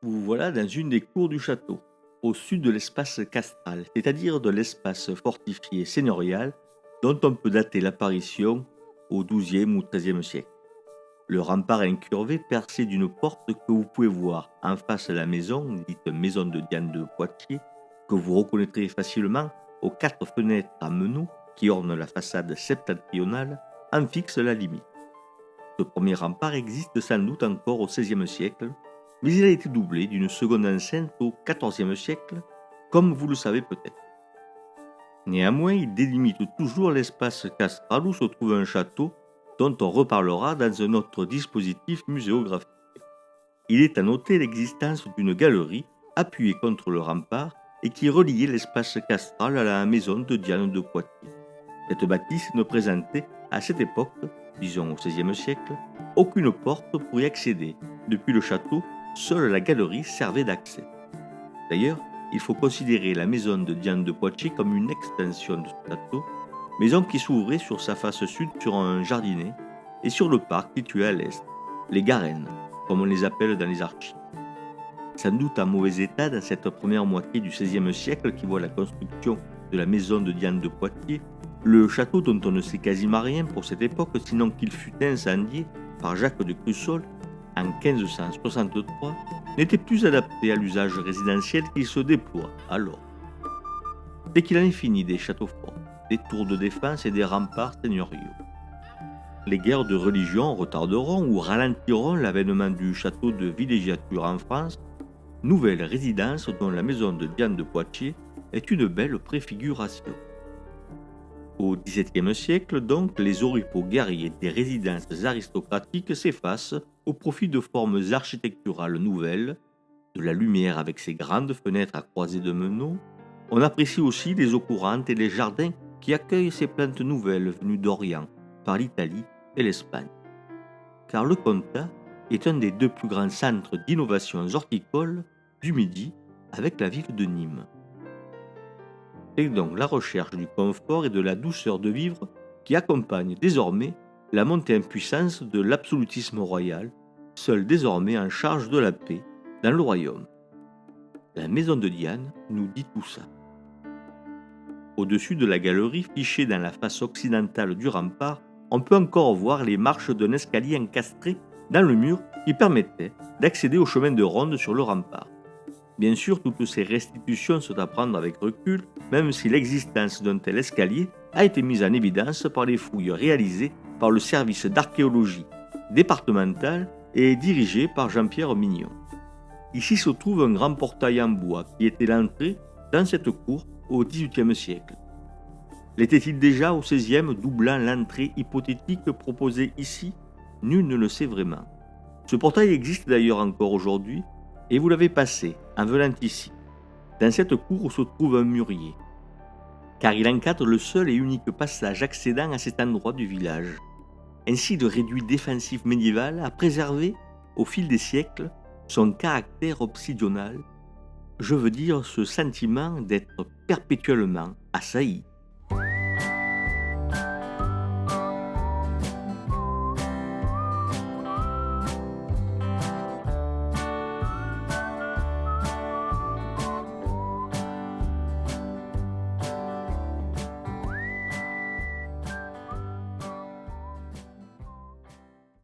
Vous voilà dans une des cours du château, au sud de l'espace castral, c'est-à-dire de l'espace fortifié seigneurial dont on peut dater l'apparition au XIIe ou XIIIe siècle. Le rempart incurvé percé d'une porte que vous pouvez voir en face de la maison, dite maison de Diane de Poitiers, que vous reconnaîtrez facilement aux quatre fenêtres à meneaux qui ornent la façade septentrionale, en fixe la limite. Ce premier rempart existe sans doute encore au XVIe siècle, mais il a été doublé d'une seconde enceinte au XIVe siècle, comme vous le savez peut-être. Néanmoins, il délimite toujours l'espace castral où se trouve un château dont on reparlera dans un autre dispositif muséographique. Il est à noter l'existence d'une galerie appuyée contre le rempart et qui reliait l'espace castral à la maison de Diane de Poitiers. Cette bâtisse ne présentait à cette époque, disons au XVIe siècle, aucune porte pour y accéder. Depuis le château, seule la galerie servait d'accès. D'ailleurs, il faut considérer la maison de Diane de Poitiers comme une extension de ce château, maison qui s'ouvrait sur sa face sud sur un jardinet et sur le parc situé à l'est, les Garennes, comme on les appelle dans les archives. Sans doute en mauvais état dans cette première moitié du XVIe siècle qui voit la construction de la maison de Diane de Poitiers, le château dont on ne sait quasiment rien pour cette époque, sinon qu'il fut incendié par Jacques de Crussol en 1563, n'était plus adapté à l'usage résidentiel qui se déploie alors. Dès qu'il en est fini des châteaux forts, des tours de défense et des remparts seigneuriaux. Les guerres de religion retarderont ou ralentiront l'avènement du château de villégiature en France, nouvelle résidence dont la maison de Diane de Poitiers est une belle préfiguration. Au XVIIe siècle, donc, les oripeaux guerriers des résidences aristocratiques s'effacent au profit de formes architecturales nouvelles, de la lumière avec ses grandes fenêtres à croisées de meneaux. On apprécie aussi les eaux courantes et les jardins qui accueillent ces plantes nouvelles venues d'Orient, par l'Italie et l'Espagne. Car le Comtat est un des deux plus grands centres d'innovation horticole du Midi avec la ville de Nîmes. C'est donc la recherche du confort et de la douceur de vivre qui accompagne désormais la montée en puissance de l'absolutisme royal, seul désormais en charge de la paix dans le royaume. La maison de Diane nous dit tout ça. Au-dessus de la galerie, fichée dans la face occidentale du rempart, on peut encore voir les marches d'un escalier encastré dans le mur qui permettait d'accéder au chemin de ronde sur le rempart. Bien sûr, toutes ces restitutions sont à prendre avec recul, même si l'existence d'un tel escalier a été mise en évidence par les fouilles réalisées par le service d'archéologie départemental et dirigé par Jean-Pierre Mignon. Ici se trouve un grand portail en bois qui était l'entrée dans cette cour au XVIIIe siècle. L'était-il déjà au XVIe, doublant l'entrée hypothétique proposée ici? Nul ne le sait vraiment. Ce portail existe d'ailleurs encore aujourd'hui, et vous l'avez passé en venant ici, dans cette cour où se trouve un mûrier, car il encadre le seul et unique passage accédant à cet endroit du village. Ainsi, le réduit défensif médiéval a préservé, au fil des siècles, son caractère obsidional, je veux dire ce sentiment d'être perpétuellement assailli